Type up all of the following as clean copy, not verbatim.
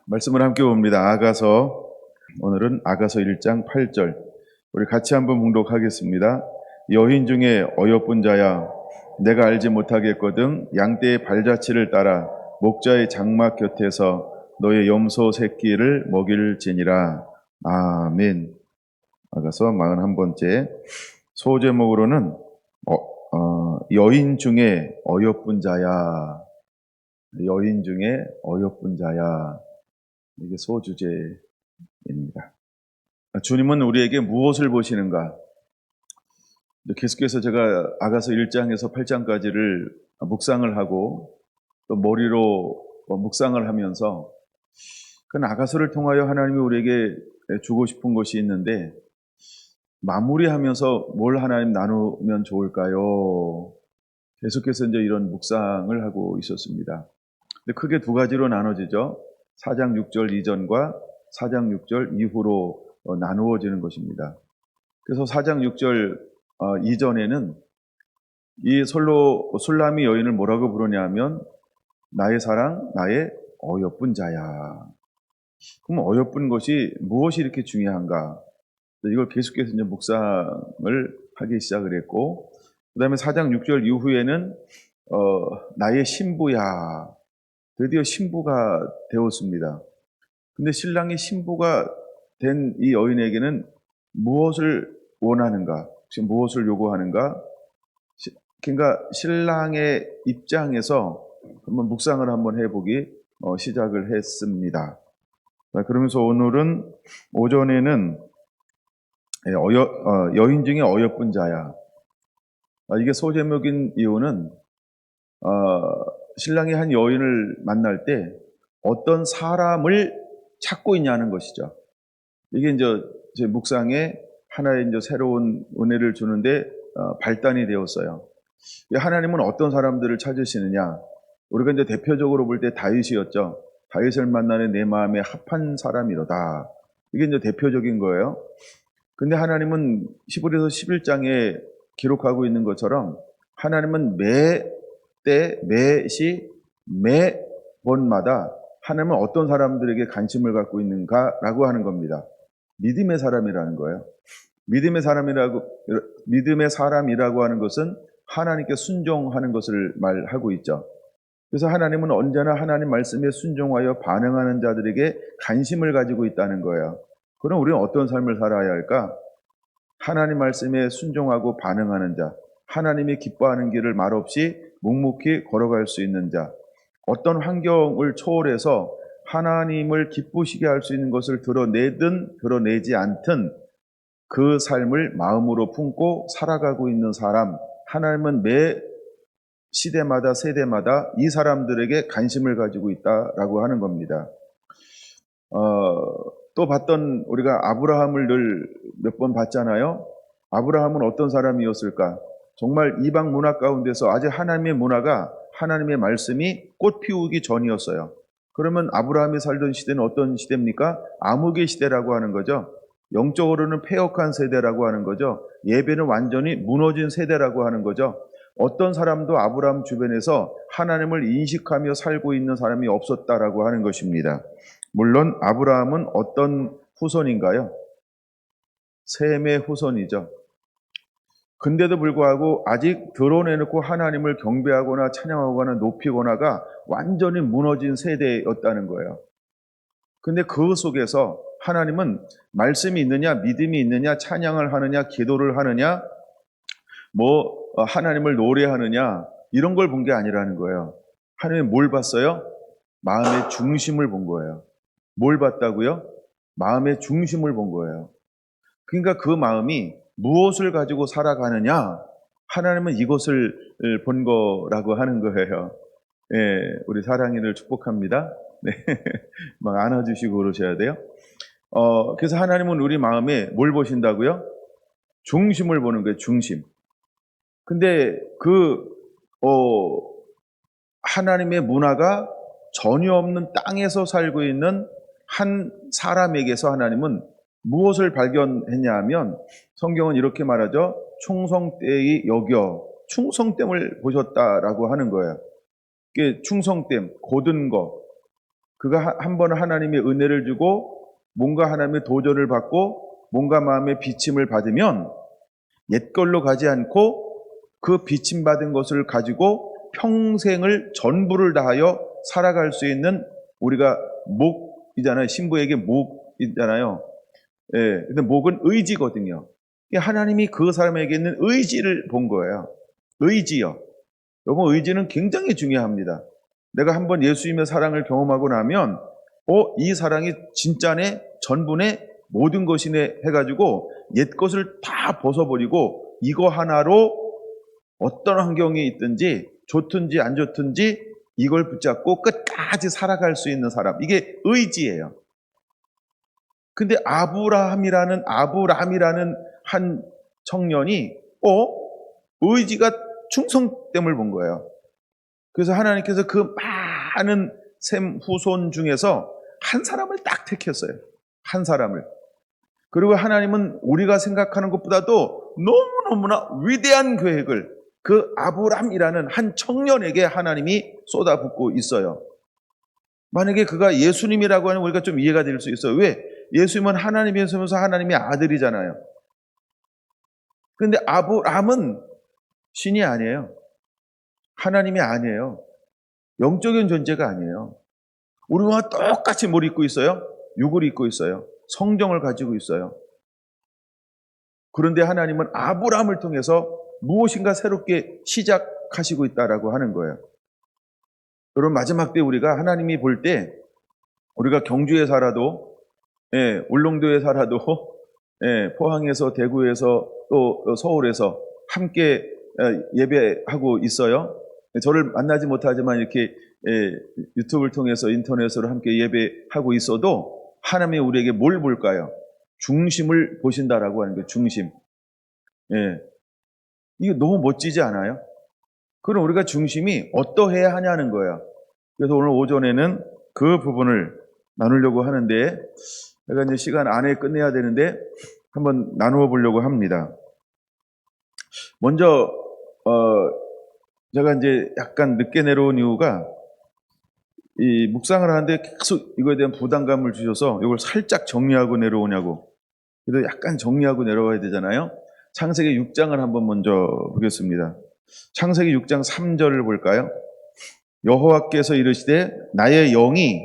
말씀을 함께 봅니다. 아가서, 오늘은 아가서 1장 8절. 우리 같이 한번 봉독하겠습니다. 여인 중에 어여쁜 자야, 내가 알지 못하겠거든 양떼의 발자취를 따라 목자의 장막 곁에서 너의 염소 새끼를 먹일지니라. 아멘. 아가서 41번째. 소제목으로는 여인 중에 어여쁜 자야. 여인 중에 어여쁜 자야. 이게 소주제입니다. 주님은 우리에게 무엇을 보시는가? 계속해서 제가 아가서 1장에서 8장까지를 묵상을 하고 또 머리로 묵상을 하면서 그 아가서를 통하여 하나님이 우리에게 주고 싶은 것이 있는데 마무리하면서 뭘 하나님 나누면 좋을까요? 계속해서 이제 이런 묵상을 하고 있었습니다. 근데 크게 두 가지로 나눠지죠. 4장 6절 이전과 4장 6절 이후로 나누어지는 것입니다. 그래서 4장 6절 이전에는 이 술람이 여인을 뭐라고 부르냐면 나의 사랑, 나의 어여쁜 자야. 그럼 어여쁜 것이 무엇이 이렇게 중요한가? 이걸 계속해서 이제 묵상을 하기 시작을 했고, 그 다음에 4장 6절 이후에는 나의 신부야. 드디어 신부가 되었습니다. 근데 신랑이 신부가 된 이 여인에게는 무엇을 원하는가? 혹시 무엇을 요구하는가? 그러니까 신랑의 입장에서 한번 묵상을 한번 해보기 시작을 했습니다. 그러면서 오늘은 오전에는 여인 중에 어여쁜 자야. 이게 소제목인 이유는 신랑이 한 여인을 만날 때 어떤 사람을 찾고 있냐는 것이죠. 이게 이제 제 묵상에 하나의 이제 새로운 은혜를 주는데 발단이 되었어요. 하나님은 어떤 사람들을 찾으시느냐? 우리가 이제 대표적으로 볼 때 다윗이었죠. 다윗을 만나는 내 마음에 합한 사람이로다. 이게 이제 대표적인 거예요. 근데 하나님은 히브리서 11장에 기록하고 있는 것처럼 하나님은 매 때, 매 시, 매 번마다 하나님은 어떤 사람들에게 관심을 갖고 있는가라고 하는 겁니다. 믿음의 사람이라는 거예요. 믿음의 사람이라고 하는 것은 하나님께 순종하는 것을 말하고 있죠. 그래서 하나님은 언제나 하나님 말씀에 순종하여 반응하는 자들에게 관심을 가지고 있다는 거예요. 그럼 우리는 어떤 삶을 살아야 할까? 하나님 말씀에 순종하고 반응하는 자, 하나님이 기뻐하는 길을 말없이 묵묵히 걸어갈 수 있는 자, 어떤 환경을 초월해서 하나님을 기쁘시게 할 수 있는 것을 드러내든 드러내지 않든 그 삶을 마음으로 품고 살아가고 있는 사람, 하나님은 매 시대마다 세대마다 이 사람들에게 관심을 가지고 있다라고 하는 겁니다. 또 봤던 우리가 아브라함을 늘 몇 번 봤잖아요. 아브라함은 어떤 사람이었을까? 정말 이방 문화 가운데서 아직 하나님의 문화가 하나님의 말씀이 꽃 피우기 전이었어요. 그러면 아브라함이 살던 시대는 어떤 시대입니까? 암흑의 시대라고 하는 거죠. 영적으로는 패역한 세대라고 하는 거죠. 예배는 완전히 무너진 세대라고 하는 거죠. 어떤 사람도 아브라함 주변에서 하나님을 인식하며 살고 있는 사람이 없었다라고 하는 것입니다. 물론 아브라함은 어떤 후손인가요? 셈의 후손이죠. 근데도 불구하고 아직 드러내놓고 하나님을 경배하거나 찬양하거나 높이거나가 완전히 무너진 세대였다는 거예요. 근데 그 속에서 하나님은 말씀이 있느냐, 믿음이 있느냐, 찬양을 하느냐, 기도를 하느냐, 하나님을 노래하느냐, 이런 걸 본 게 아니라는 거예요. 하나님이 뭘 봤어요? 마음의 중심을 본 거예요. 뭘 봤다고요? 마음의 중심을 본 거예요. 그러니까 그 마음이 무엇을 가지고 살아가느냐? 하나님은 이것을 본 거라고 하는 거예요. 예, 우리 사랑이를 축복합니다. 네, 막 안아주시고 그러셔야 돼요. 그래서 하나님은 우리 마음에 뭘 보신다고요? 중심을 보는 거예요, 중심. 근데 하나님의 문화가 전혀 없는 땅에서 살고 있는 한 사람에게서 하나님은 무엇을 발견했냐 하면 성경은 이렇게 말하죠. 충성되이 여겨 충성됨을 보셨다라고 하는 거예요. 이게 충성됨, 고든 거, 그가 한 번 하나님의 은혜를 주고 뭔가 하나님의 도전을 받고 뭔가 마음의 비침을 받으면 옛걸로 가지 않고 그 비침받은 것을 가지고 평생을 전부를 다하여 살아갈 수 있는, 우리가 목이잖아요. 신부에게 목이잖아요. 예, 근데 목은 의지거든요. 하나님이 그 사람에게 있는 의지를 본 거예요. 의지요. 여러분, 의지는 굉장히 중요합니다. 내가 한번 예수님의 사랑을 경험하고 나면 이 사랑이 진짜네, 전부네, 모든 것이네 해가지고 옛 것을 다 벗어버리고 이거 하나로 어떤 환경이 있든지 좋든지 안 좋든지 이걸 붙잡고 끝까지 살아갈 수 있는 사람, 이게 의지예요. 근데 아브라함이라는 한 청년이 의지가 충성됨을 본 거예요. 그래서 하나님께서 그 많은 셈 후손 중에서 한 사람을 딱 택했어요. 한 사람을. 그리고 하나님은 우리가 생각하는 것보다도 너무너무나 위대한 계획을 그 아브람이라는 한 청년에게 하나님이 쏟아붓고 있어요. 만약에 그가 예수님이라고 하면 우리가 좀 이해가 될 수 있어요. 왜? 예수님은 하나님이면서 하나님의 아들이잖아요. 그런데 아브람은 신이 아니에요. 하나님이 아니에요. 영적인 존재가 아니에요. 우리와 똑같이 뭘 입고 있어요? 육을 입고 있어요. 성정을 가지고 있어요. 그런데 하나님은 아브람을 통해서 무엇인가 새롭게 시작하시고 있다라고 하는 거예요. 여러분, 마지막 때 우리가 하나님이 볼 때 우리가 경주에 살아도, 울릉도에 살아도, 포항에서, 대구에서, 또 서울에서 함께 예배하고 있어요. 저를 만나지 못하지만 이렇게 유튜브를 통해서 인터넷으로 함께 예배하고 있어도 하나님이 우리에게 뭘 볼까요? 중심을 보신다라고 하는 거예요. 중심. 이게 너무 멋지지 않아요? 그럼 우리가 중심이 어떠해야 하냐는 거예요. 그래서 오늘 오전에는 그 부분을 나누려고 하는데, 제가 이제 시간 안에 끝내야 되는데 한번 나누어 보려고 합니다. 먼저 제가 이제 약간 늦게 내려온 이유가, 이 묵상을 하는데 계속 이거에 대한 부담감을 주셔서 이걸 살짝 정리하고 내려오냐고. 그래서 약간 정리하고 내려와야 되잖아요. 창세기 6장을 한번 먼저 보겠습니다. 창세기 6장 3절을 볼까요? 여호와께서 이르시되 나의 영이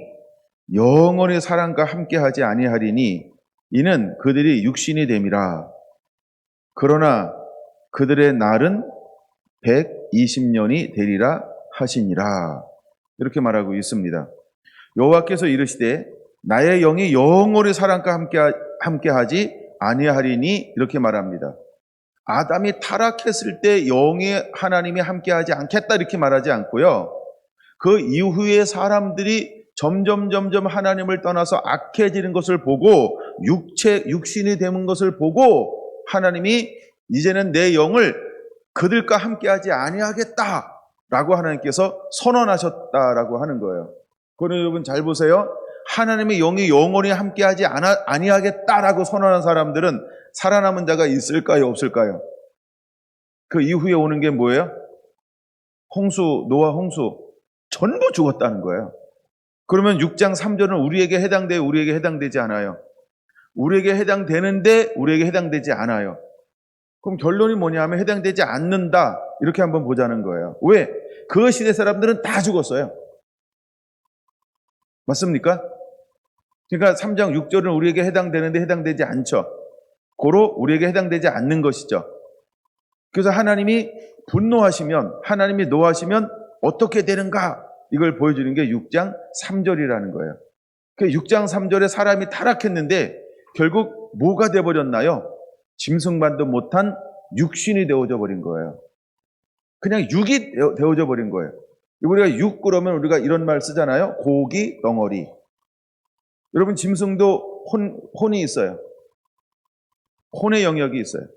영원히 사람과 함께하지 아니하리니 이는 그들이 육신이 됨이라. 그러나 그들의 날은 120년이 되리라 하시니라. 이렇게 말하고 있습니다. 여호와께서 이르시되 나의 영이 영원히 사람과 함께하지 아니하리니 이렇게 말합니다. 아담이 타락했을 때 영이 하나님이 함께하지 않겠다 이렇게 말하지 않고요. 그 이후에 사람들이 점점 하나님을 떠나서 악해지는 것을 보고 육신이 되는 것을 보고 하나님이 이제는 내 영을 그들과 함께하지 아니하겠다라고 하나님께서 선언하셨다라고 하는 거예요. 그럼 여러분 잘 보세요. 하나님의 영이 영원히 함께하지 아니하겠다라고 선언한 사람들은 살아남은 자가 있을까요, 없을까요? 그 이후에 오는 게 뭐예요? 노아 홍수 전부 죽었다는 거예요. 그러면 6장 3절은 우리에게 해당돼요, 우리에게 해당되지 않아요? 우리에게 해당되는데 우리에게 해당되지 않아요. 그럼 결론이 뭐냐면 해당되지 않는다 이렇게 한번 보자는 거예요. 왜? 그 시대 사람들은 다 죽었어요. 맞습니까? 그러니까 3장 6절은 우리에게 해당되는데 해당되지 않죠. 고로 우리에게 해당되지 않는 것이죠. 그래서 하나님이 분노하시면, 하나님이 노하시면 어떻게 되는가? 이걸 보여주는 게 6장 3절이라는 거예요. 그 6장 3절에 사람이 타락했는데 결국 뭐가 되어버렸나요? 짐승만도 못한 육신이 되어져 버린 거예요. 그냥 육이 되어져 버린 거예요. 우리가 육 그러면 우리가 이런 말 쓰잖아요. 고기 덩어리. 여러분, 짐승도 혼이 있어요. 혼의 영역이 있어요.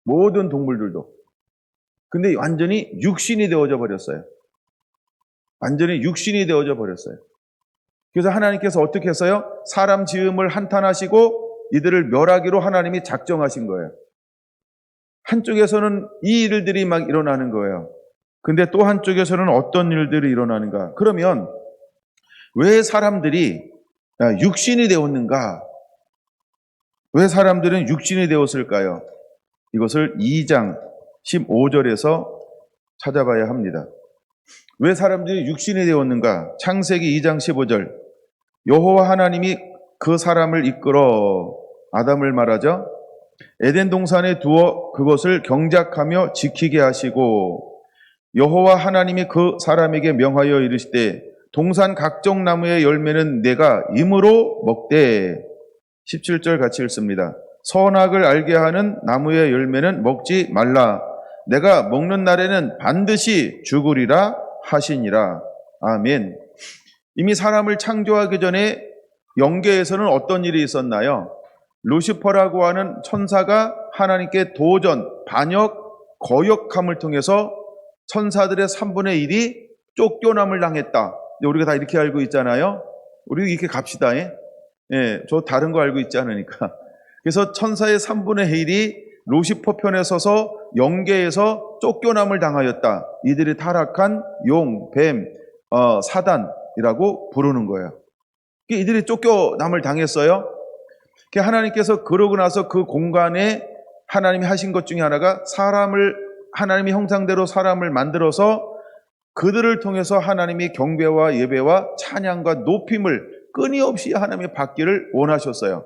모든 동물들도. 근데 완전히 육신이 되어져 버렸어요. 완전히 육신이 되어져 버렸어요. 그래서 하나님께서 어떻게 했어요? 사람 지음을 한탄하시고 이들을 멸하기로 하나님이 작정하신 거예요. 한쪽에서는 이 일들이 막 일어나는 거예요. 근데 또 한쪽에서는 어떤 일들이 일어나는가? 그러면 왜 사람들이 육신이 되었는가? 왜 사람들은 육신이 되었을까요? 이것을 2장 15절에서 찾아봐야 합니다. 왜 사람들이 육신이 되었는가? 창세기 2장 15절. 여호와 하나님이 그 사람을 이끌어, 아담을 말하죠, 에덴 동산에 두어 그것을 경작하며 지키게 하시고, 여호와 하나님이 그 사람에게 명하여 이르시되 동산 각종 나무의 열매는 내가 임으로 먹되, 17절 같이 읽습니다. 선악을 알게 하는 나무의 열매는 먹지 말라. 내가 먹는 날에는 반드시 죽으리라 하시니라. 아멘. 이미 사람을 창조하기 전에 영계에서는 어떤 일이 있었나요? 루시퍼라고 하는 천사가 하나님께 도전, 반역, 거역함을 통해서 천사들의 3분의 1이 쫓겨남을 당했다. 우리가 다 이렇게 알고 있잖아요. 우리 이렇게 갑시다. 저 다른 거 알고 있지 않으니까. 그래서 천사의 3분의 1이 루시퍼 편에 서서 영계에서 쫓겨남을 당하였다. 이들이 타락한 용, 뱀, 사단이라고 부르는 거예요. 이들이 쫓겨남을 당했어요. 하나님께서 그러고 나서 그 공간에 하나님이 하신 것 중에 하나가 하나님의 형상대로 사람을 만들어서 그들을 통해서 하나님이 경배와 예배와 찬양과 높임을 끊임없이 하나님의 받기를 원하셨어요.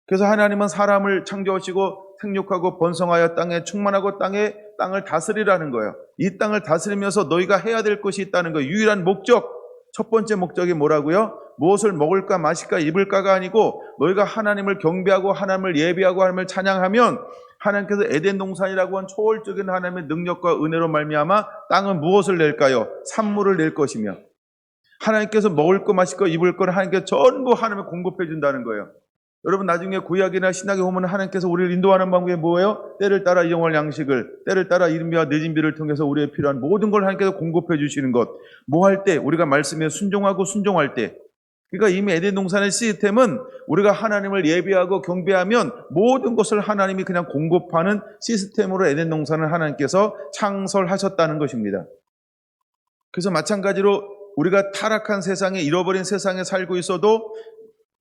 그래서 하나님은 사람을 창조하시고 생육하고 번성하여 땅에 충만하고 땅을 다스리라는 거예요. 이 땅을 다스리면서 너희가 해야 될 것이 있다는 거예요. 유일한 목적, 첫 번째 목적이 뭐라고요? 무엇을 먹을까 마실까 입을까가 아니고 너희가 하나님을 경배하고 하나님을 예배하고 하나님을 찬양하면 하나님께서 에덴 동산이라고 한 초월적인 하나님의 능력과 은혜로 말미암아 땅은 무엇을 낼까요? 산물을 낼 것이며, 하나님께서 먹을 거 마실 거 입을 거를 하나님께서 전부 하나님을 공급해 준다는 거예요. 여러분 나중에 구약이나 신약에 보면 하나님께서 우리를 인도하는 방법이 뭐예요? 때를 따라 영원한 양식을, 때를 따라 이른비와 늦은 비를 통해서 우리의 필요한 모든 걸 하나님께서 공급해 주시는 것. 뭐 할 때? 우리가 말씀에 순종하고 순종할 때. 그러니까 이미 에덴 동산의 시스템은 우리가 하나님을 예배하고 경배하면 모든 것을 하나님이 그냥 공급하는 시스템으로 에덴 동산을 하나님께서 창설하셨다는 것입니다. 그래서 마찬가지로 우리가 타락한 세상에, 잃어버린 세상에 살고 있어도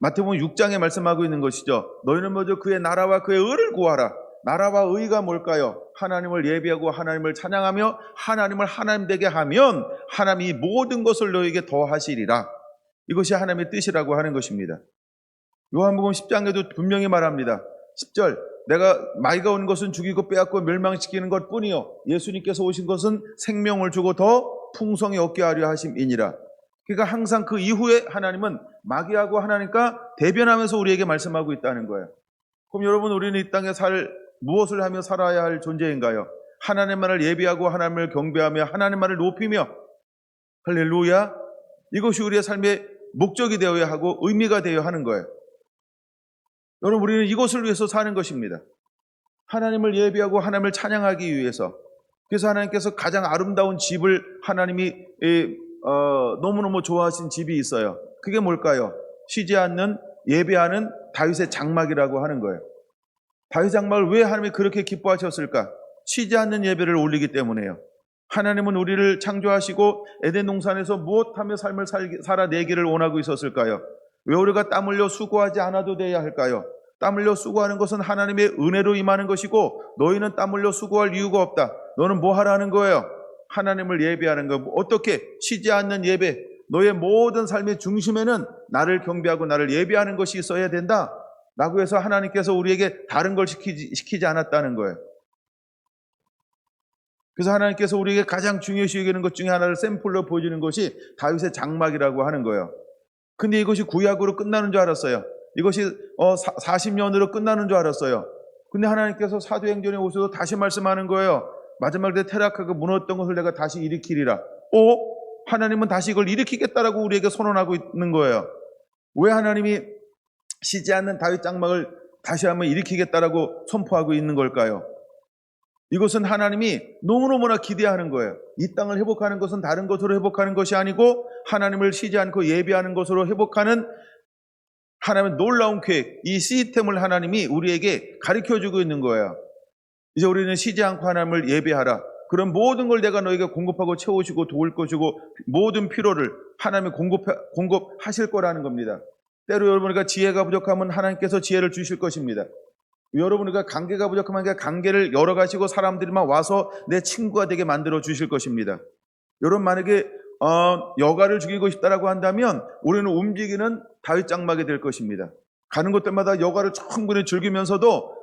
마태복음 6장에 말씀하고 있는 것이죠. 너희는 먼저 그의 나라와 그의 의를 구하라. 나라와 의가 뭘까요? 하나님을 예배하고 하나님을 찬양하며 하나님을 하나님 되게 하면 하나님이 모든 것을 너희에게 더하시리라. 이것이 하나님의 뜻이라고 하는 것입니다. 요한복음 10장에도 분명히 말합니다. 10절, 내가 마귀가 온 것은 죽이고 빼앗고 멸망시키는 것 뿐이요 예수님께서 오신 것은 생명을 주고 더 풍성히 얻게 하려 하심이니라. 그러니까 항상 그 이후에 하나님은 마귀하고 하나님과 대변하면서 우리에게 말씀하고 있다는 거예요. 그럼 여러분, 우리는 이 땅에 무엇을 하며 살아야 할 존재인가요? 하나님만을 예배하고 하나님을 경배하며 하나님만을 높이며, 할렐루야, 이것이 우리의 삶의 목적이 되어야 하고 의미가 되어야 하는 거예요. 여러분, 우리는 이것을 위해서 사는 것입니다. 하나님을 예배하고 하나님을 찬양하기 위해서. 그래서 하나님께서 가장 아름다운 집을 하나님이 너무너무 좋아하신 집이 있어요. 그게 뭘까요? 쉬지 않는 예배하는 다윗의 장막이라고 하는 거예요. 다윗 장막을 왜 하나님이 그렇게 기뻐하셨을까? 쉬지 않는 예배를 올리기 때문에요. 하나님은 우리를 창조하시고 에덴 동산에서 무엇하며 삶을 살아내기를 원하고 있었을까요? 왜 우리가 땀 흘려 수고하지 않아도 돼야 할까요? 땀 흘려 수고하는 것은 하나님의 은혜로 임하는 것이고, 너희는 땀 흘려 수고할 이유가 없다. 너는 뭐 하라는 거예요? 하나님을 예배하는 거. 어떻게? 쉬지 않는 예배. 너의 모든 삶의 중심에는 나를 경배하고 나를 예배하는 것이 있어야 된다 라고 해서 하나님께서 우리에게 다른 걸 시키지 않았다는 거예요. 그래서 하나님께서 우리에게 가장 중요시 여기는 것 중에 하나를 샘플로 보여주는 것이 다윗의 장막이라고 하는 거예요. 근데 이것이 구약으로 끝나는 줄 알았어요. 이것이 40년으로 끝나는 줄 알았어요. 근데 하나님께서 사도행전에 오셔서 다시 말씀하는 거예요. 마지막 때 타락하고 무너졌던 것을 내가 다시 일으키리라. 하나님은 다시 이걸 일으키겠다라고 우리에게 선언하고 있는 거예요. 왜 하나님이 쉬지 않는 다윗 장막을 다시 한번 일으키겠다라고 선포하고 있는 걸까요? 이것은 하나님이 너무너무나 기대하는 거예요. 이 땅을 회복하는 것은 다른 것으로 회복하는 것이 아니고 하나님을 쉬지 않고 예배하는 것으로 회복하는 하나님의 놀라운 계획, 이 시스템을 하나님이 우리에게 가르쳐주고 있는 거예요. 이제 우리는 쉬지 않고 하나님을 예배하라. 그런 모든 걸 내가 너에게 공급하고 채우시고 도울 것이고 모든 필요를 하나님이 공급하실 거라는 겁니다. 때로 여러분이가 지혜가 부족하면 하나님께서 지혜를 주실 것입니다. 여러분이가 관계가 부족하면 그 관계를 열어가시고 사람들이만 와서 내 친구가 되게 만들어 주실 것입니다. 여러분 만약에 여가를 죽이고 싶다라고 한다면 우리는 움직이는 다윗 장막이 될 것입니다. 가는 곳들마다 여가를 충분히 즐기면서도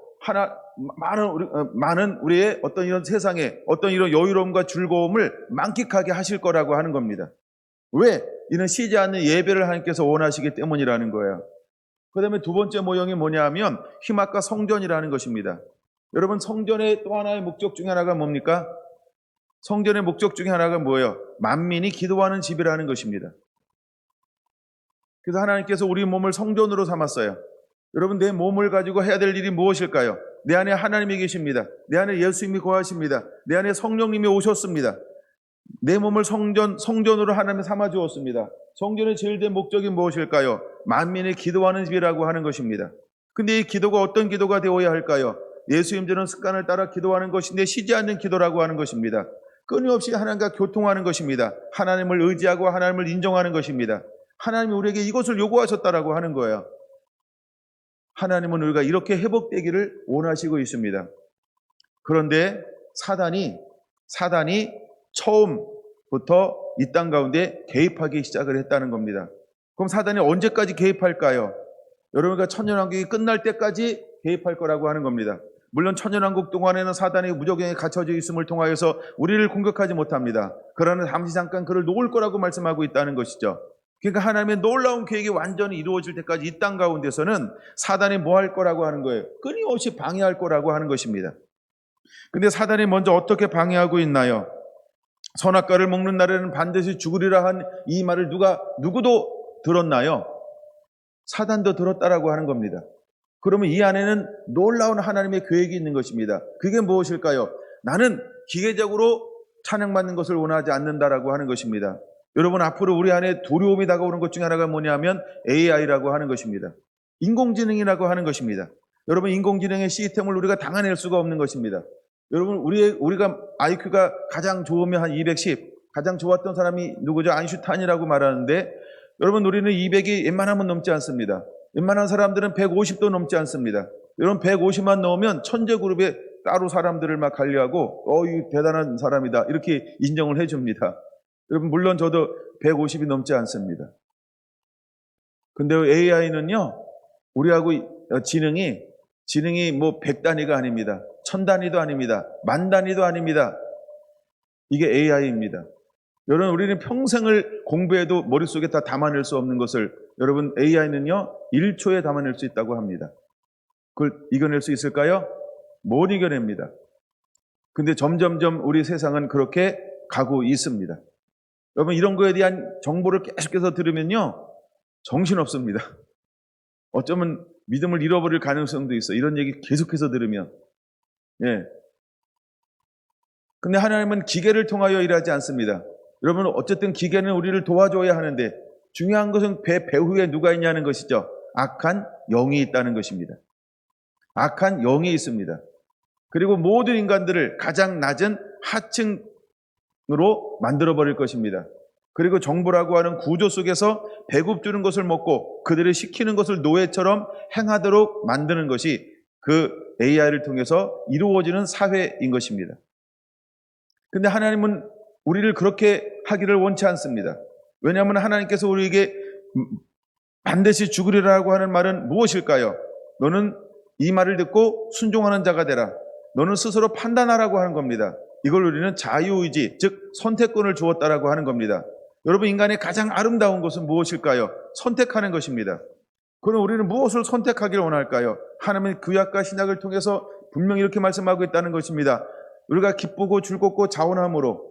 많은 우리의 어떤 이런 세상에 어떤 이런 여유로움과 즐거움을 만끽하게 하실 거라고 하는 겁니다. 왜? 이는 쉬지 않는 예배를 하나님께서 원하시기 때문이라는 거예요. 그 다음에 두 번째 모형이 뭐냐 하면 희막과 성전이라는 것입니다. 여러분 성전의 또 하나의 목적 중에 하나가 뭡니까? 성전의 목적 중에 하나가 뭐예요? 만민이 기도하는 집이라는 것입니다. 그래서 하나님께서 우리 몸을 성전으로 삼았어요. 여러분 내 몸을 가지고 해야 될 일이 무엇일까요? 내 안에 하나님이 계십니다. 내 안에 예수님이 거하십니다. 내 안에 성령님이 오셨습니다. 내 몸을 성전으로 하나님이 삼아 주었습니다. 성전의 제일 된 목적이 무엇일까요? 만민이 기도하는 집이라고 하는 것입니다. 근데 이 기도가 어떤 기도가 되어야 할까요? 예수님 저는 습관을 따라 기도하는 것인데 쉬지 않는 기도라고 하는 것입니다. 끊임없이 하나님과 교통하는 것입니다. 하나님을 의지하고 하나님을 인정하는 것입니다. 하나님이 우리에게 이것을 요구하셨다라고 하는 거예요. 하나님은 우리가 이렇게 회복되기를 원하시고 있습니다. 그런데 사단이 처음부터 이 땅 가운데 개입하기 시작을 했다는 겁니다. 그럼 사단이 언제까지 개입할까요? 여러분과 천년왕국이 끝날 때까지 개입할 거라고 하는 겁니다. 물론 천년왕국 동안에는 사단이 무적행에 갇혀져 있음을 통하여서 우리를 공격하지 못합니다. 그러나 잠시 잠깐 그를 놓을 거라고 말씀하고 있다는 것이죠. 그러니까 하나님의 놀라운 계획이 완전히 이루어질 때까지 이 땅 가운데서는 사단이 뭐 할 거라고 하는 거예요? 끊임없이 방해할 거라고 하는 것입니다. 근데 사단이 먼저 어떻게 방해하고 있나요? 선악과를 먹는 날에는 반드시 죽으리라 한 이 말을 누구도 들었나요? 사단도 들었다라고 하는 겁니다. 그러면 이 안에는 놀라운 하나님의 계획이 있는 것입니다. 그게 무엇일까요? 나는 기계적으로 찬양받는 것을 원하지 않는다라고 하는 것입니다. 여러분 앞으로 우리 안에 두려움이 다가오는 것 중에 하나가 뭐냐면 AI라고 하는 것입니다. 인공지능이라고 하는 것입니다. 여러분 인공지능의 시스템을 우리가 당해낼 수가 없는 것입니다. 여러분 우리가 IQ가 가장 좋으면 한 210, 가장 좋았던 사람이 누구죠? 아인슈타인이라고 말하는데 여러분 우리는 200이 웬만하면 넘지 않습니다. 웬만한 사람들은 150도 넘지 않습니다. 여러분 150만 넘으면 천재 그룹에 따로 사람들을 막 관리하고 이 대단한 사람이다 이렇게 인정을 해줍니다. 여러분 물론 저도 150이 넘지 않습니다. 근데 AI는요 우리하고 지능이 뭐 100단위가 아닙니다. 1000단위도 아닙니다. 10,000단위도 아닙니다. 이게 AI입니다. 여러분 우리는 평생을 공부해도 머릿속에 다 담아낼 수 없는 것을 여러분 AI는요 1초에 담아낼 수 있다고 합니다. 그걸 이겨낼 수 있을까요? 못 이겨냅니다. 근데 점점점 우리 세상은 그렇게 가고 있습니다. 여러분 이런 거에 대한 정보를 계속해서 들으면요 정신없습니다. 어쩌면 믿음을 잃어버릴 가능성도 있어. 이런 얘기 계속해서 들으면. 예. 근데 하나님은 기계를 통하여 일하지 않습니다. 여러분 어쨌든 기계는 우리를 도와줘야 하는데 중요한 것은 배후에 누가 있냐는 것이죠. 악한 영이 있다는 것입니다. 악한 영이 있습니다. 그리고 모든 인간들을 가장 낮은 하층으로 만들어버릴 것입니다. 그리고 정부라고 하는 구조 속에서 배급 주는 것을 먹고 그들을 시키는 것을 노예처럼 행하도록 만드는 것이 그 AI를 통해서 이루어지는 사회인 것입니다. 근데 하나님은 우리를 그렇게 하기를 원치 않습니다. 왜냐하면 하나님께서 우리에게 반드시 죽으리라고 하는 말은 무엇일까요? 너는 이 말을 듣고 순종하는 자가 되라. 너는 스스로 판단하라고 하는 겁니다. 이걸 우리는 자유의지, 즉 선택권을 주었다라고 하는 겁니다. 여러분 인간의 가장 아름다운 것은 무엇일까요? 선택하는 것입니다. 그럼 우리는 무엇을 선택하기를 원할까요? 하나님은 구약과 신약을 통해서 분명히 이렇게 말씀하고 있다는 것입니다. 우리가 기쁘고 즐겁고 자원함으로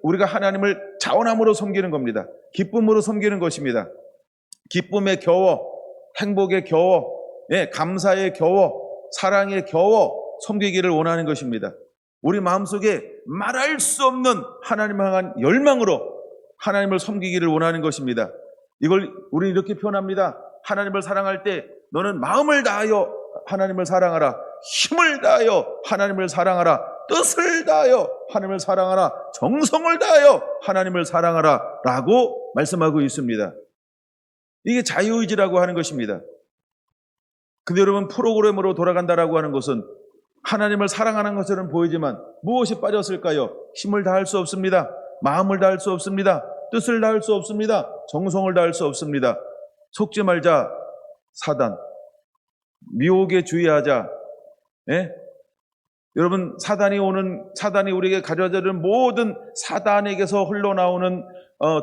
우리가 하나님을 자원함으로 섬기는 겁니다. 기쁨으로 섬기는 것입니다. 기쁨에 겨워, 행복에 겨워, 감사에 겨워, 사랑에 겨워 섬기기를 원하는 것입니다. 우리 마음속에 말할 수 없는 하나님을 향한 열망으로 하나님을 섬기기를 원하는 것입니다. 이걸 우리 이렇게 표현합니다. 하나님을 사랑할 때 너는 마음을 다하여 하나님을 사랑하라. 힘을 다하여 하나님을 사랑하라. 뜻을 다하여 하나님을 사랑하라. 정성을 다하여 하나님을 사랑하라 라고 말씀하고 있습니다. 이게 자유의지라고 하는 것입니다. 근데 여러분, 프로그램으로 돌아간다라고 하는 것은 하나님을 사랑하는 것처럼 보이지만 무엇이 빠졌을까요? 힘을 다할 수 없습니다. 마음을 다할 수 없습니다. 뜻을 다할 수 없습니다. 정성을 다할 수 없습니다. 속지 말자, 사단. 미혹에 주의하자. 예? 여러분, 사단이 우리에게 가져다주는 모든 사단에게서 흘러나오는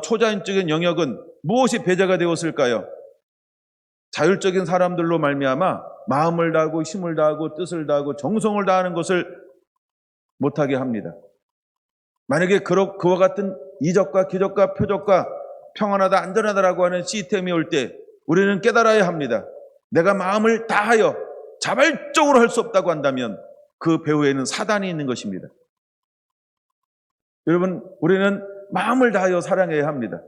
초자연적인 영역은 무엇이 배제가 되었을까요? 자율적인 사람들로 말미암아 마음을 다하고 힘을 다하고 뜻을 다하고 정성을 다하는 것을 못하게 합니다. 만약에 그와 같은 이적과 기적과 표적과 평안하다 안전하다라고 하는 시스템이 올 때 우리는 깨달아야 합니다. 내가 마음을 다하여 자발적으로 할 수 없다고 한다면 그 배후에는 사단이 있는 것입니다. 여러분, 우리는 마음을 다하여 사랑해야 합니다.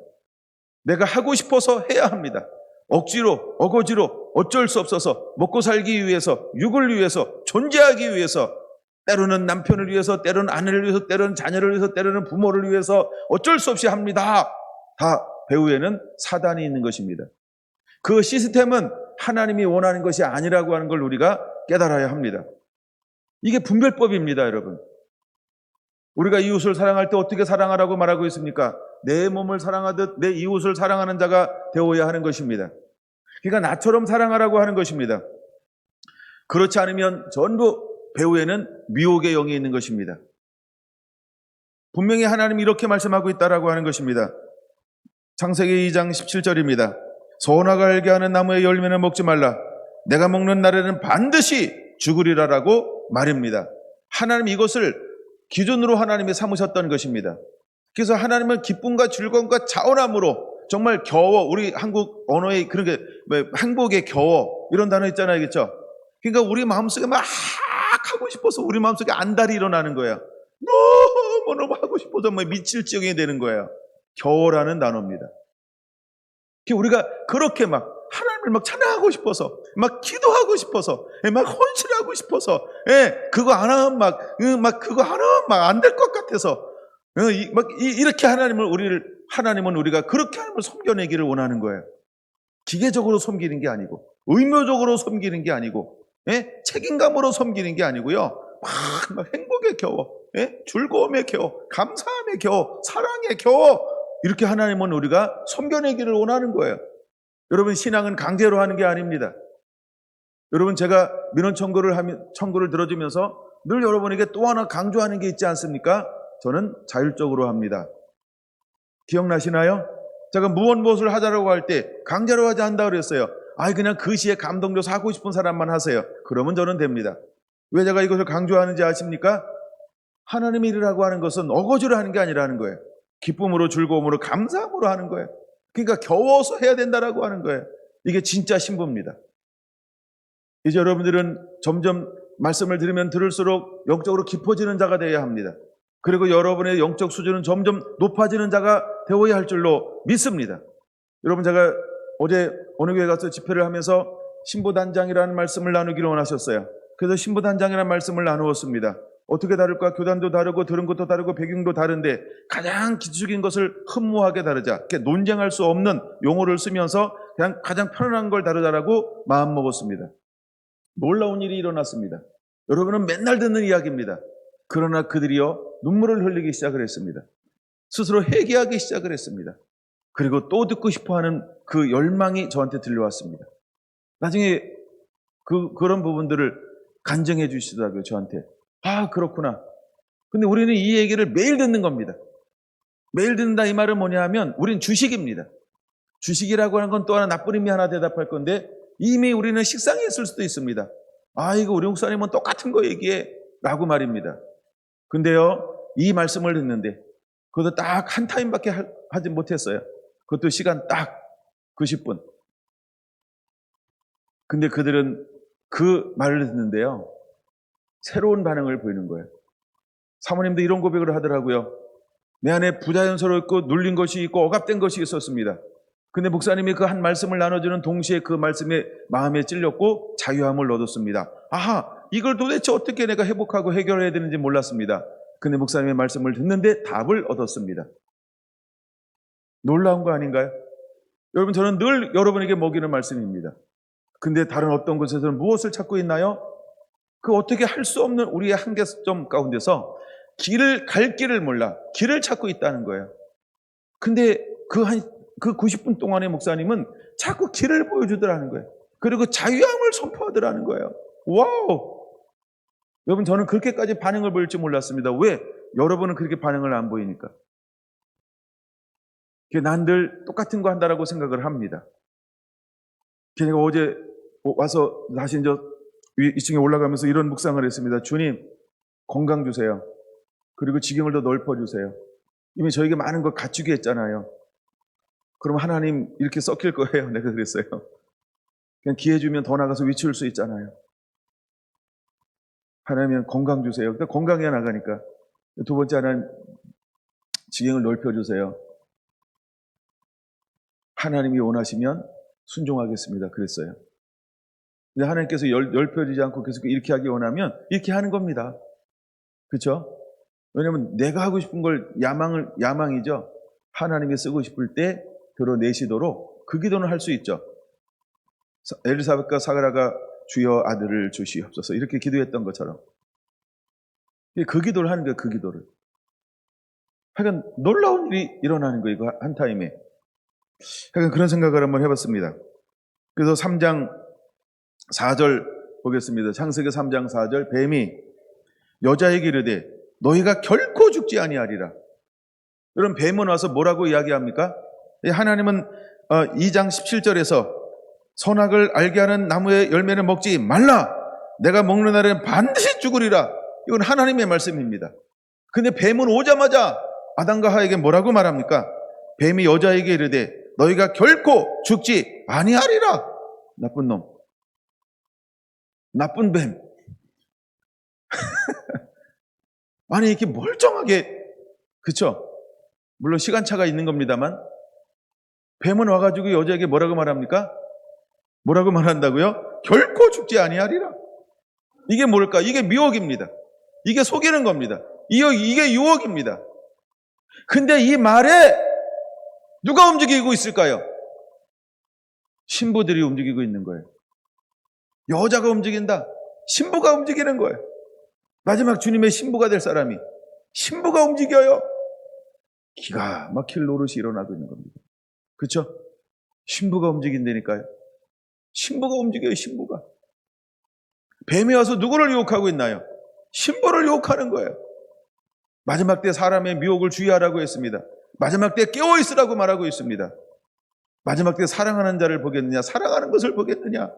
내가 하고 싶어서 해야 합니다. 억지로, 어거지로, 어쩔 수 없어서 먹고 살기 위해서, 육을 위해서, 존재하기 위해서, 때로는 남편을 위해서, 때로는 아내를 위해서, 때로는 자녀를 위해서, 때로는 부모를 위해서 어쩔 수 없이 합니다. 다 배후에는 사단이 있는 것입니다. 그 시스템은 하나님이 원하는 것이 아니라고 하는 걸 우리가 깨달아야 합니다. 이게 분별법입니다, 여러분. 우리가 이웃을 사랑할 때 어떻게 사랑하라고 말하고 있습니까? 내 몸을 사랑하듯 내 이웃을 사랑하는 자가 되어야 하는 것입니다. 그러니까 나처럼 사랑하라고 하는 것입니다. 그렇지 않으면 전부 배후에는 미혹의 영이 있는 것입니다. 분명히 하나님이 이렇게 말씀하고 있다라고 하는 것입니다. 창세기 2장 17절입니다. 선악을 알게 하는 나무의 열매는 먹지 말라. 내가 먹는 날에는 반드시 죽으리라라고 말입니다. 하나님 이것을 기준으로 하나님이 삼으셨던 것입니다. 그래서 하나님은 기쁨과 즐거움과 자원함으로 정말 겨워, 우리 한국 언어에 그런 게 행복에 겨워 이런 단어 있잖아요, 그렇죠? 그러니까 우리 마음속에 막 하고 싶어서 우리 마음속에 안달이 일어나는 거예요. 너무 하고 싶어서 미칠 지경이 되는 거예요. 겨워라는 단어입니다. 우리가 그렇게 막 하나님을 막 찬양하고 싶어서, 막 기도하고 싶어서, 막 헌신하고 싶어서, 그거 안 하면 그거 안 하면 안 될 것 같아서, 이렇게 하나님은 우리가 그렇게 하나님을 섬겨내기를 원하는 거예요. 기계적으로 섬기는 게 아니고, 의무적으로 섬기는 게 아니고, 책임감으로 섬기는 게 아니고요. 막 행복에 겨워, 즐거움에 겨워, 감사함에 겨워, 사랑에 겨워, 이렇게 하나님은 우리가 섬겨내기를 원하는 거예요. 여러분, 신앙은 강제로 하는 게 아닙니다. 여러분, 제가 민원 청구를 들어주면서 늘 여러분에게 또 하나 강조하는 게 있지 않습니까? 저는 자율적으로 합니다. 기억나시나요? 제가 무엇을 하자라고 할 때 강제로 하지 않는다고 그랬어요. 그냥 그 시에 감동돼서 하고 싶은 사람만 하세요. 그러면 저는 됩니다. 왜 제가 이것을 강조하는지 아십니까? 하나님의 일이라고 하는 것은 어거지로 하는 게 아니라는 거예요. 기쁨으로, 즐거움으로, 감사함으로 하는 거예요. 그러니까 겨워서 해야 된다라고 하는 거예요. 이게 진짜 신부입니다. 이제 여러분들은 점점 말씀을 들으면 들을수록 영적으로 깊어지는 자가 되어야 합니다. 그리고 여러분의 영적 수준은 점점 높아지는 자가 되어야 할 줄로 믿습니다. 여러분, 제가 어제 어느 교회 가서 집회를 하면서 신부단장이라는 말씀을 나누기를 원하셨어요. 그래서 신부단장이라는 말씀을 나누었습니다. 어떻게 다를까? 교단도 다르고 들은 것도 다르고 배경도 다른데 가장 기초적인 것을 흠모하게 다르자, 이렇게 논쟁할 수 없는 용어를 쓰면서 그냥 가장 편안한 걸 다루자라고 마음먹었습니다. 놀라운 일이 일어났습니다. 여러분은 맨날 듣는 이야기입니다. 그러나 그들이요 눈물을 흘리기 시작을 했습니다. 스스로 회개하기 시작을 했습니다. 그리고 또 듣고 싶어하는 그 열망이 저한테 들려왔습니다. 나중에 그런 부분들을 간증해 주시더라고요, 저한테. 그렇구나. 근데 우리는 이 얘기를 매일 듣는 겁니다. 매일 듣는다 이 말은 뭐냐 하면 우린 주식입니다. 주식이라고 하는 건 또 하나 나쁜 의미 하나 대답할 건데 이미 우리는 식상해 있을 수도 있습니다. 이거 우리 목사님은 똑같은 거 얘기해 라고 말입니다. 근데요, 이 말씀을 듣는데 그것도 딱 한 타임밖에 하지 못했어요. 그것도 시간 딱 90분. 근데 그들은 그 말을 듣는데요, 새로운 반응을 보이는 거예요. 사모님도 이런 고백을 하더라고요. 내 안에 부자연스럽고 눌린 것이 있고 억압된 것이 있었습니다. 근데 목사님이 그 한 말씀을 나눠주는 동시에 그 말씀에 마음에 찔렸고 자유함을 얻었습니다. 이걸 도대체 어떻게 내가 회복하고 해결해야 되는지 몰랐습니다. 근데 목사님의 말씀을 듣는데 답을 얻었습니다. 놀라운 거 아닌가요? 여러분, 저는 늘 여러분에게 먹이는 말씀입니다. 근데 다른 어떤 곳에서는 무엇을 찾고 있나요? 그 어떻게 할 수 없는 우리의 한계점 가운데서 갈 길을 몰라 길을 찾고 있다는 거예요. 근데 그 90분 동안의 목사님은 자꾸 길을 보여주더라는 거예요. 그리고 자유함을 선포하더라는 거예요. 와우! 여러분, 저는 그렇게까지 반응을 보일 줄 몰랐습니다. 왜? 여러분은 그렇게 반응을 안 보이니까. 난 늘 똑같은 거 한다라고 생각을 합니다. 제가 어제 와서 다시 이제 2층에 올라가면서 이런 묵상을 했습니다. 주님, 건강 주세요. 그리고 지경을 더 넓혀주세요. 이미 저에게 많은 걸 갖추게 했잖아요. 그럼 하나님 이렇게 썩힐 거예요. 내가 그랬어요. 그냥 기회 주면 더 나가서 위치할 수 있잖아요. 하나님은 건강 주세요. 그러니까 건강해 나가니까. 두 번째, 하나님 지경을 넓혀주세요. 하나님이 원하시면 순종하겠습니다. 그랬어요. 근데 하나님께서 넓혀지지 않고 계속 이렇게 하기 원하면 이렇게 하는 겁니다. 그렇죠? 왜냐하면 내가 하고 싶은 걸 야망이죠. 하나님이 쓰고 싶을 때 드러내시도록 그 기도는 할 수 있죠. 엘리사벳과 사가라가 주여 아들을 주시옵소서 이렇게 기도했던 것처럼 그 기도를 하는 거예요. 그 기도를. 하여간 놀라운 일이 일어나는 거예요. 이거 한 타임에. 하여간 그런 생각을 한번 해봤습니다. 그래서 3장 4절 보겠습니다. 창세기 3장 4절 뱀이 여자에게 이르되 너희가 결코 죽지 아니하리라. 여러분, 뱀은 와서 뭐라고 이야기합니까? 하나님은 2장 17절에서 선악을 알게 하는 나무의 열매를 먹지 말라. 내가 먹는 날에는 반드시 죽으리라. 이건 하나님의 말씀입니다. 근데 뱀은 오자마자 아담과 하에게 뭐라고 말합니까? 뱀이 여자에게 이르되 너희가 결코 죽지 아니하리라. 나쁜 놈. 나쁜 뱀. 아니, 이렇게 멀쩡하게, 그쵸? 물론 시간차가 있는 겁니다만, 뱀은 와가지고 여자에게 뭐라고 말합니까? 뭐라고 말한다고요? 결코 죽지 아니하리라. 이게 뭘까? 이게 미혹입니다. 이게 속이는 겁니다. 이게 유혹입니다. 근데 이 말에 누가 움직이고 있을까요? 신부들이 움직이고 있는 거예요. 여자가 움직인다. 신부가 움직이는 거예요. 마지막 주님의 신부가 될 사람이 신부가 움직여요. 기가 막힐 노릇이 일어나고 있는 겁니다. 그렇죠? 신부가 움직인다니까요. 신부가 움직여요. 신부가. 뱀이 와서 누구를 유혹하고 있나요? 신부를 유혹하는 거예요. 마지막 때 사람의 미혹을 주의하라고 했습니다. 마지막 때 깨어있으라고 말하고 있습니다. 마지막 때 사랑하는 자를 보겠느냐, 사랑하는 것을 보겠느냐.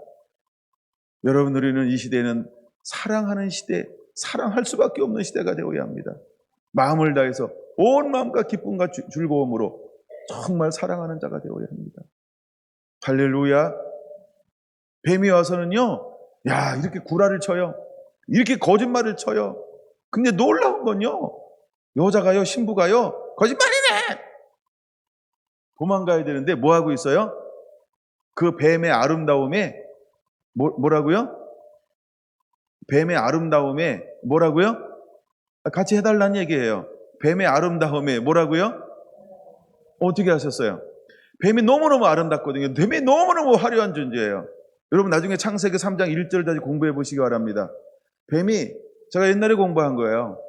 여러분, 우리는 이 시대는 사랑하는 시대, 사랑할 수밖에 없는 시대가 되어야 합니다. 마음을 다해서 온 마음과 기쁨과 즐거움으로 정말 사랑하는 자가 되어야 합니다. 할렐루야. 뱀이 와서는요, 야, 이렇게 구라를 쳐요. 이렇게 거짓말을 쳐요. 근데 놀라운 건요, 여자가요, 신부가요, 거짓말이네! 도망가야 되는데 뭐 하고 있어요? 그 뱀의 아름다움에 뭐라고요? 뱀의 아름다움에 뭐라고요? 같이 해달라는 얘기예요. 뱀의 아름다움에 뭐라고요? 어떻게 하셨어요? 뱀이 너무너무 아름답거든요. 뱀이 너무너무 화려한 존재예요. 여러분, 나중에 창세기 3장 1절 다시 공부해 보시기 바랍니다. 뱀이, 제가 옛날에 공부한 거예요.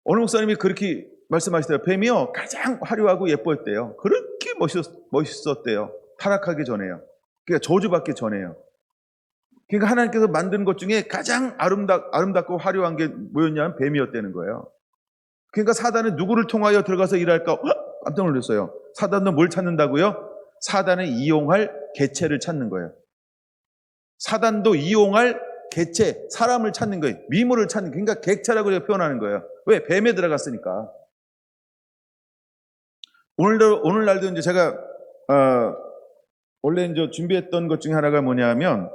어느 목사님이 그렇게 말씀하시더라고요. 뱀이요, 가장 화려하고 예뻤대요. 그렇게 멋있었대요. 타락하기 전에요. 그러니까 저주받기 전에요. 그러니까 하나님께서 만든 것 중에 가장 아름답고 화려한 게 뭐였냐면 뱀이었다는 거예요. 그러니까 사단은 누구를 통하여 들어가서 일할까? 깜짝 놀랐어요. 사단은 뭘 찾는다고요? 사단을 이용할 개체를 찾는 거예요. 사단도 이용할 개체, 사람을 찾는 거예요. 미물을 찾는, 그러니까 객체라고 표현하는 거예요. 왜? 뱀에 들어갔으니까. 오늘날도 이제 제가 원래 이제 준비했던 것 중에 하나가 뭐냐면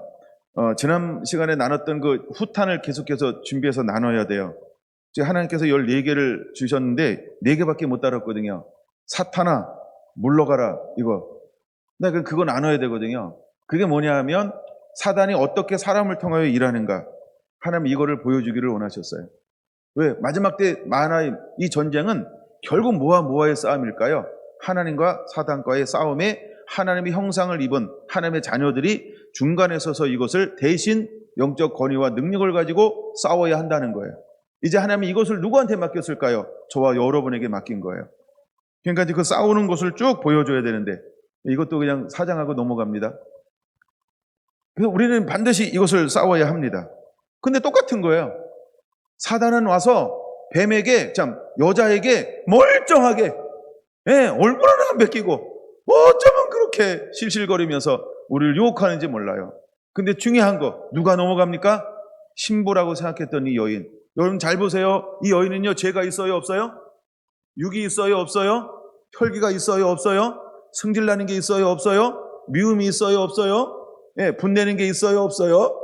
지난 시간에 나눴던 그 후탄을 계속해서 준비해서 나눠야 돼요. 지금 하나님께서 14개를 주셨는데 4개밖에 못 다뤘거든요. 사탄아 물러가라, 이거. 근데 그거 나눠야 되거든요. 그게 뭐냐 하면 사단이 어떻게 사람을 통하여 일하는가, 하나님 이거를 보여주기를 원하셨어요. 왜? 마지막 때 만화의 이 전쟁은 결국 뭐와 뭐와의 싸움일까요? 하나님과 사단과의 싸움에 하나님의 형상을 입은 하나님의 자녀들이 중간에 서서 이것을 대신 영적 권위와 능력을 가지고 싸워야 한다는 거예요. 이제 하나님이 이것을 누구한테 맡겼을까요? 저와 여러분에게 맡긴 거예요. 그러니까 이제 그 싸우는 것을 쭉 보여줘야 되는데 이것도 그냥 사장하고 넘어갑니다. 그래서 우리는 반드시 이것을 싸워야 합니다. 근데 똑같은 거예요. 사단은 와서 뱀에게, 여자에게 멀쩡하게, 얼굴 하나 안 벗기고 어쩌면 그렇게 실실거리면서 우리를 유혹하는지 몰라요. 근데 중요한 거, 누가 넘어갑니까? 신부라고 생각했던 이 여인. 여러분 잘 보세요. 이 여인은요, 죄가 있어요, 없어요? 육이 있어요, 없어요? 혈기가 있어요, 없어요? 승질나는 게 있어요, 없어요? 미움이 있어요, 없어요? 분내는 게 있어요, 없어요?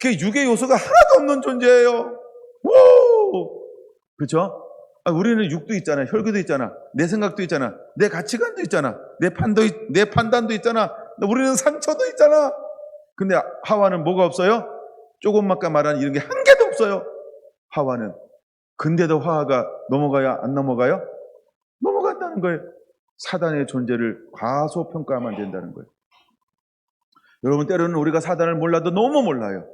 그 육의 요소가 하나도 없는 존재예요. 오! 그렇죠? 우리는 육도 있잖아, 혈기도 있잖아, 내 생각도 있잖아, 내 가치관도 있잖아, 내 판단도 있잖아, 우리는 상처도 있잖아. 근데 하와는 뭐가 없어요? 조금 아까 말한 이런 게 한 개도 없어요. 하와는. 근데도 하와가 넘어가야 안 넘어가요? 넘어간다는 거예요. 사단의 존재를 과소평가하면 안 된다는 거예요. 여러분, 때로는 우리가 사단을 몰라도 너무 몰라요.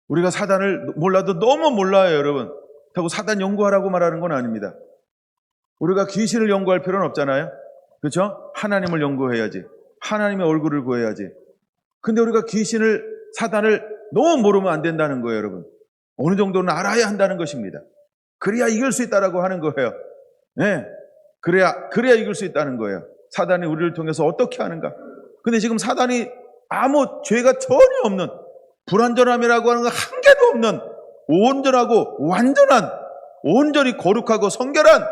우리가 사단을 몰라도 너무 몰라요, 여러분. 그렇다고 사단 연구하라고 말하는 건 아닙니다. 우리가 귀신을 연구할 필요는 없잖아요. 그렇죠? 하나님을 연구해야지. 하나님의 얼굴을 구해야지. 근데 우리가 사단을 너무 모르면 안 된다는 거예요, 여러분. 어느 정도는 알아야 한다는 것입니다. 그래야 이길 수 있다라고 하는 거예요. 네. 그래야 이길 수 있다는 거예요. 사단이 우리를 통해서 어떻게 하는가. 근데 지금 사단이 아무 죄가 전혀 없는, 불완전함이라고 하는 거 한 개도 없는 온전하고 완전한, 온전히 거룩하고 성결한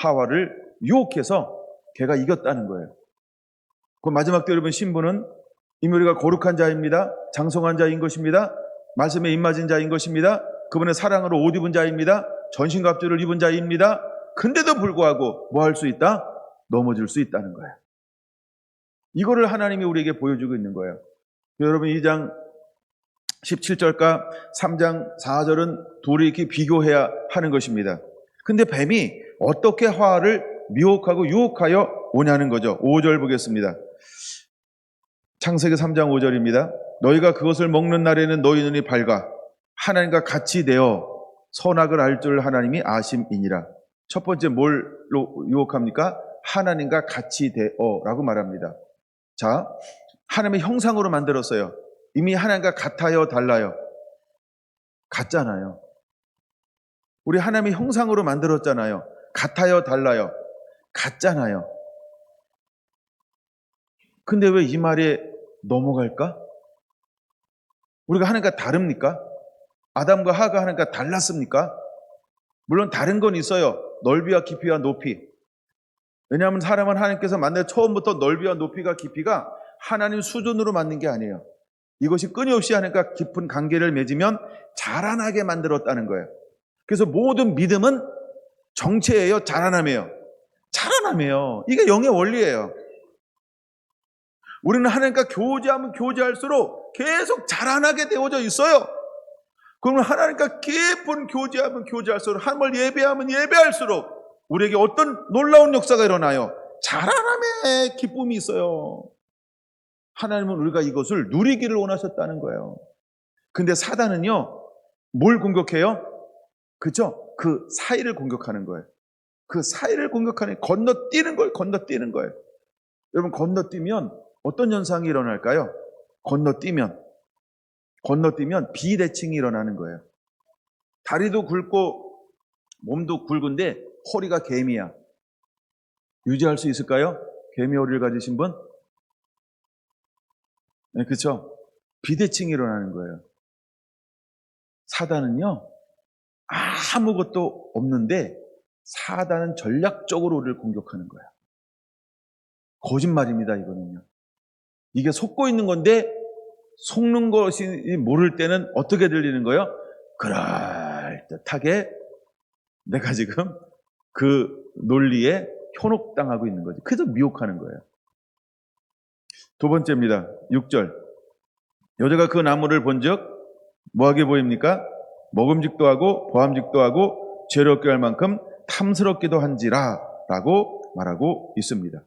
하와를 유혹해서 걔가 이겼다는 거예요. 그 마지막 때 여러분, 신부는 이무리가 거룩한 자입니다. 장성한 자인 것입니다. 말씀에 입맞은 자인 것입니다. 그분의 사랑으로 옷 입은 자입니다. 전신갑주를 입은 자입니다. 근데도 불구하고 뭐 할 수 있다? 넘어질 수 있다는 거예요. 이거를 하나님이 우리에게 보여주고 있는 거예요. 여러분, 2장 17절과 3장 4절은 둘이 이렇게 비교해야 하는 것입니다. 근데 뱀이 어떻게 하와를 미혹하고 유혹하여 오냐는 거죠. 5절 보겠습니다. 창세기 3장 5절입니다. 너희가 그것을 먹는 날에는 너희 눈이 밝아 하나님과 같이 되어 선악을 알 줄 하나님이 아심이니라. 첫 번째 뭘로 유혹합니까? 하나님과 같이 되어라고 말합니다. 자, 하나님의 형상으로 만들었어요. 이미 하나님과 같아요, 달라요? 같잖아요. 우리 하나님의 형상으로 만들었잖아요. 같아요, 달라요? 같잖아요. 근데 왜 이 말에 넘어갈까? 우리가 하나님과 다릅니까? 아담과 하와가 하나님과 달랐습니까? 물론 다른 건 있어요. 넓이와 깊이와 높이. 왜냐하면 사람은 하나님께서 만날 처음부터 넓이와 높이가 깊이가 하나님 수준으로 만든 게 아니에요. 이것이 끊임없이 하나님과 깊은 관계를 맺으면 자라나게 만들었다는 거예요. 그래서 모든 믿음은 정체예요, 자라남이에요. 자라남이에요. 이게 영의 원리예요. 우리는 하나님과 교제하면 교제할수록 계속 자라나게 되어져 있어요. 그러면 하나님과 깊은 교제하면 교제할수록, 하나님을 예배하면 예배할수록 우리에게 어떤 놀라운 역사가 일어나요? 자라남의 기쁨이 있어요. 하나님은 우리가 이것을 누리기를 원하셨다는 거예요. 근데 사단은요, 뭘 공격해요? 그죠? 그 사이를 공격하는 거예요. 그 사이를 공격하는, 건너뛰는 거예요. 여러분, 건너뛰면 어떤 현상이 일어날까요? 건너뛰면 비대칭이 일어나는 거예요. 다리도 굵고 몸도 굵은데 허리가 개미야. 유지할 수 있을까요? 개미 허리를 가지신 분? 네, 그렇죠? 비대칭이 일어나는 거예요. 사단은요, 아무것도 없는데 사단은 전략적으로 우리를 공격하는 거예요. 거짓말입니다, 이거는요. 이게 속고 있는 건데 속는 것이 모를 때는 어떻게 들리는 거예요? 그럴듯하게 내가 지금 그 논리에 현혹당하고 있는 거지. 그래서 미혹하는 거예요. 두 번째입니다. 6절. 여자가 그 나무를 본즉 뭐하게 보입니까? 먹음직도 하고 보암직도 하고 죄롭게 할 만큼 탐스럽기도 한지라 라고 말하고 있습니다.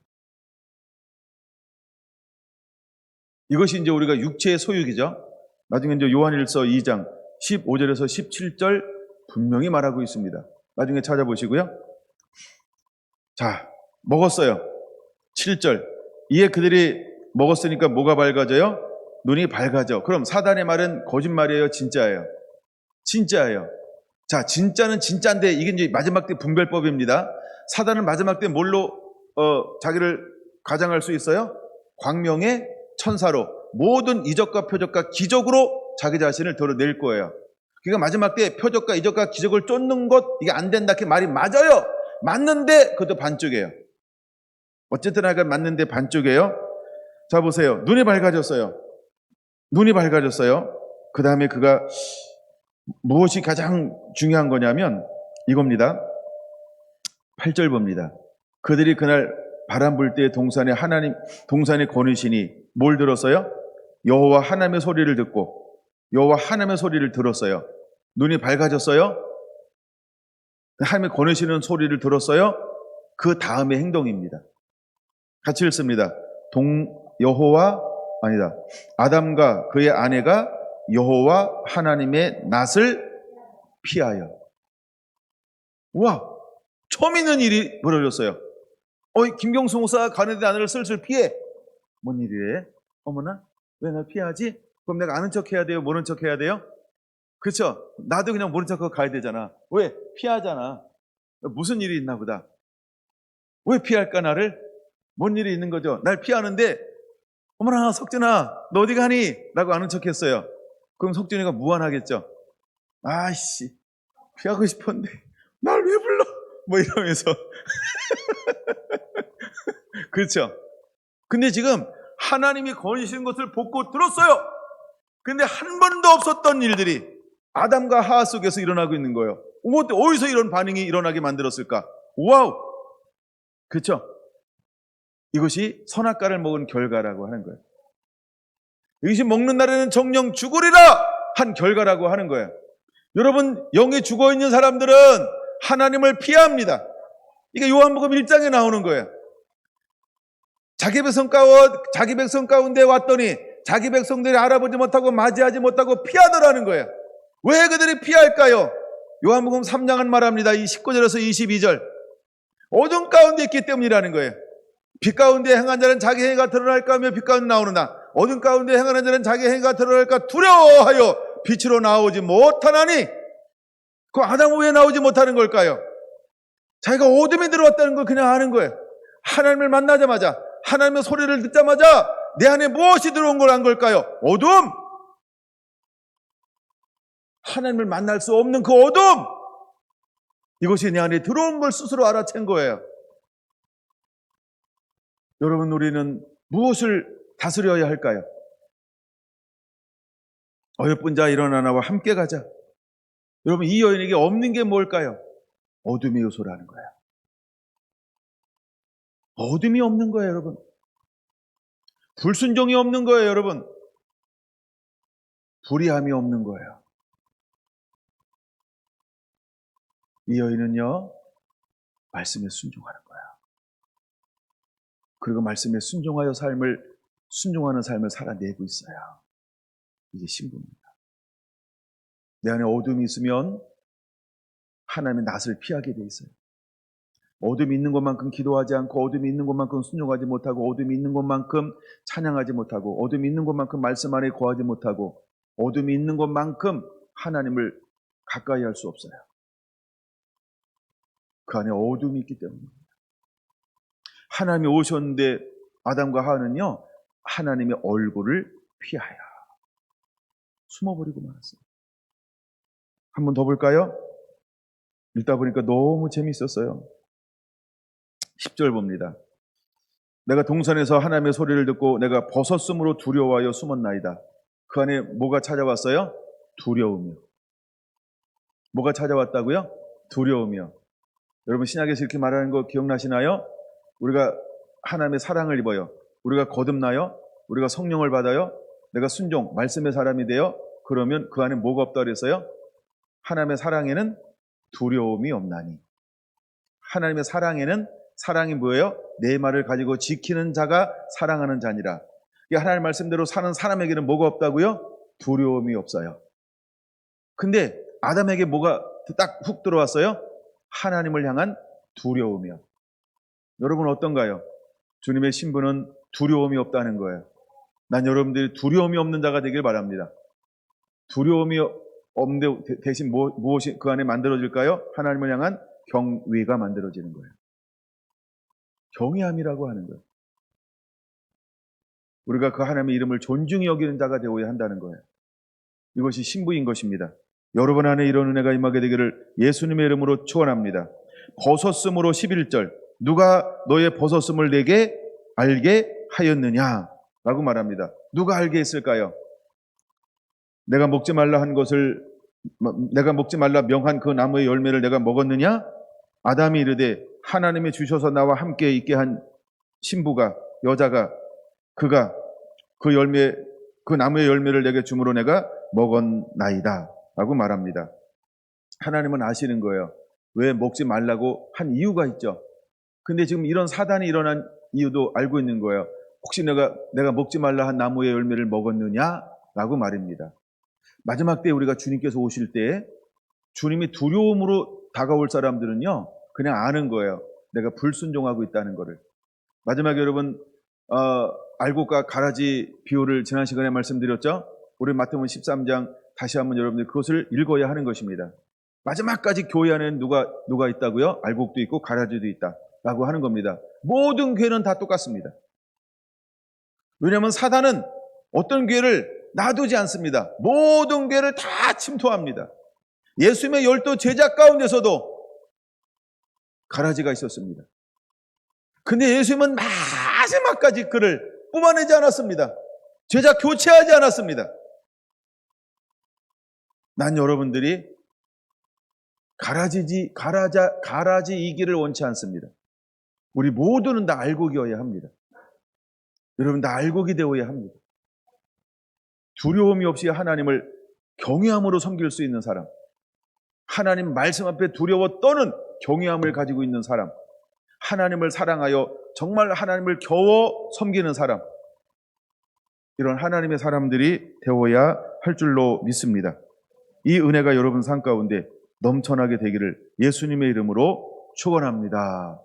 이것이 이제 우리가 육체의 소유이죠. 나중에 이제 요한일서 2장 15절에서 17절 분명히 말하고 있습니다. 나중에 찾아보시고요. 자, 먹었어요. 7절. 이에 그들이 먹었으니까 뭐가 밝아져요? 눈이 밝아져. 그럼 사단의 말은 거짓말이에요? 진짜예요? 진짜예요. 자, 진짜는 진짜인데 이게 이제 마지막 때 분별법입니다. 사단은 마지막 때 뭘로 자기를 가장할 수 있어요? 광명의 천사로 모든 이적과 표적과 기적으로 자기 자신을 드러낼 거예요. 그러니까 마지막 때 표적과 이적과 기적을 쫓는 것 이게 안 된다. 그 말이 맞아요. 맞는데 그것도 반쪽이에요. 어쨌든 하여간 맞는데 반쪽이에요. 자, 보세요. 눈이 밝아졌어요. 눈이 밝아졌어요. 그 다음에 그가 무엇이 가장 중요한 거냐면 이겁니다. 8절 봅니다. 그들이 그날 바람 불 때 동산에 거느시니 뭘 들었어요? 여호와 하나님의 소리를 듣고 여호와 하나님의 소리를 들었어요. 눈이 밝아졌어요. 하나님의 거느시는 소리를 들었어요. 그 다음의 행동입니다. 같이 읽습니다. 아담과 그의 아내가 여호와 하나님의 낯을 피하여. 와, 처음 있는 일이 벌어졌어요. 김경수 목사가 가는데 아내를 슬슬 피해. 뭔 일이래? 어머나, 왜 날 피하지? 그럼 내가 아는 척 해야 돼요? 모르는 척 해야 돼요? 그렇죠? 나도 그냥 모른 척하고 가야 되잖아. 왜? 피하잖아. 무슨 일이 있나 보다. 왜 피할까 나를? 뭔 일이 있는 거죠? 날 피하는데 어머나 석준아 너 어디 가니? 라고 아는 척 했어요. 그럼 석준이가 무안하겠죠. 아이씨 피하고 싶었는데 날 왜 불러? 뭐 이러면서 그렇죠. 근데 지금 하나님이 거니시는 것을 보고 들었어요. 근데 한 번도 없었던 일들이 아담과 하와 속에서 일어나고 있는 거예요. 어디서 이런 반응이 일어나게 만들었을까? 와우! 그렇죠? 이것이 선악과를 먹은 결과라고 하는 거예요. 이것이 먹는 날에는 정령 죽으리라 한 결과라고 하는 거예요. 여러분, 영이 죽어있는 사람들은 하나님을 피합니다. 이게 요한복음 1장에 나오는 거예요. 자기 백성 가운데 왔더니 자기 백성들이 알아보지 못하고 맞이하지 못하고 피하더라는 거예요. 왜 그들이 피할까요? 요한복음 3장은 말합니다. 이 19절에서 22절. 어둠 가운데 있기 때문이라는 거예요. 빛 가운데 행한 자는 자기 행위가 드러날까 하며 빛 가운데 나오느나 어둠 가운데 행하는 자는 자기 행위가 드러날까 두려워하여 빛으로 나오지 못하나니. 그 아담은 왜 나오지 못하는 걸까요? 자기가 어둠에 들어왔다는 걸 그냥 아는 거예요. 하나님을 만나자마자 하나님의 소리를 듣자마자 내 안에 무엇이 들어온 걸 안 걸까요? 어둠! 하나님을 만날 수 없는 그 어둠! 이것이 내 안에 들어온 걸 스스로 알아챈 거예요. 여러분, 우리는 무엇을 다스려야 할까요? 어여쁜 자 일어나나와 함께 가자. 여러분, 이 여인에게 없는 게 뭘까요? 어둠의 요소라는 거예요. 어둠이 없는 거예요, 여러분. 불순종이 없는 거예요, 여러분. 불의함이 없는 거예요. 이 여인은요, 말씀에 순종하는 거예요. 그리고 말씀에 순종하는 삶을 살아내고 있어요. 이게 신부입니다. 내 안에 어둠이 있으면 하나님의 낯을 피하게 돼 있어요. 어둠이 있는 것만큼 기도하지 않고 어둠이 있는 것만큼 순종하지 못하고 어둠이 있는 것만큼 찬양하지 못하고 어둠이 있는 것만큼 말씀 안에 거하지 못하고 어둠이 있는 것만큼 하나님을 가까이 할 수 없어요. 그 안에 어둠이 있기 때문입니다. 하나님이 오셨는데 아담과 하와는요, 하나님의 얼굴을 피하여 숨어버리고 말았어요. 한 번 더 볼까요? 읽다 보니까 너무 재밌었어요. 10절 봅니다. 내가 동산에서 하나님의 소리를 듣고 내가 벗었으므로 두려워하여 숨었나이다. 그 안에 뭐가 찾아왔어요? 두려움이요. 뭐가 찾아왔다고요? 두려움이요. 여러분, 신약에서 이렇게 말하는 거 기억나시나요? 우리가 하나님의 사랑을 입어요. 우리가 거듭나요. 우리가 성령을 받아요. 내가 순종, 말씀의 사람이 되어 그러면 그 안에 뭐가 없다 그랬어요? 하나님의 사랑에는 두려움이 없나니. 하나님의 사랑에는, 사랑이 뭐예요? 내 말을 가지고 지키는 자가 사랑하는 자니라. 하나님 말씀대로 사는 사람에게는 뭐가 없다고요? 두려움이 없어요. 근데 아담에게 뭐가 딱 훅 들어왔어요? 하나님을 향한 두려움이요. 여러분 어떤가요? 주님의 신분은 두려움이 없다는 거예요. 난 여러분들이 두려움이 없는 자가 되길 바랍니다. 두려움이 없는데 대신 무엇이 그 안에 만들어질까요? 하나님을 향한 경외가 만들어지는 거예요. 경외함이라고 하는 거예요. 우리가 그 하나님의 이름을 존중히 여기는 자가 되어야 한다는 거예요. 이것이 신부인 것입니다. 여러분 안에 이런 은혜가 임하게 되기를 예수님의 이름으로 축원합니다. 벗었음으로 11절, 누가 너의 벗었음을 내게 알게 하였느냐 라고 말합니다. 누가 알게 했을까요? 내가 먹지 말라 한 것을, 내가 먹지 말라 명한 그 나무의 열매를 내가 먹었느냐? 아담이 이르되 하나님이 주셔서 나와 함께 있게 한 신부가, 여자가, 그가 그 열매, 그 나무의 열매를 내게 주므로 내가 먹었나이다 라고 말합니다. 하나님은 아시는 거예요. 왜 먹지 말라고 한 이유가 있죠. 근데 지금 이런 사단이 일어난 이유도 알고 있는 거예요. 혹시 내가 먹지 말라 한 나무의 열매를 먹었느냐? 라고 말입니다. 마지막 때 우리가 주님께서 오실 때 주님이 두려움으로 다가올 사람들은요, 그냥 아는 거예요. 내가 불순종하고 있다는 거를. 마지막에 여러분 알곡과 가라지 비유를 지난 시간에 말씀드렸죠. 우리 마태복음 13장 다시 한번 여러분들 그것을 읽어야 하는 것입니다. 마지막까지 교회 안에는 누가 있다고요? 알곡도 있고 가라지도 있다라고 하는 겁니다. 모든 교회는 다 똑같습니다. 왜냐하면 사단은 어떤 교회를 놔두지 않습니다. 모든 교회를 다 침투합니다. 예수님의 12 제자 가운데서도 가라지가 있었습니다. 근데 예수님은 마지막까지 그를 뽑아내지 않았습니다. 제자 교체하지 않았습니다. 난 여러분들이 가라지이기를 원치 않습니다. 우리 모두는 다 알곡이어야 합니다. 여러분 다 알곡이 되어야 합니다. 두려움이 없이 하나님을 경외함으로 섬길 수 있는 사람, 하나님 말씀 앞에 두려워 떠는 경외함을 가지고 있는 사람, 하나님을 사랑하여 정말 하나님을 겨워 섬기는 사람, 이런 하나님의 사람들이 되어야 할 줄로 믿습니다. 이 은혜가 여러분 삶 가운데 넘쳐나게 되기를 예수님의 이름으로 축원합니다.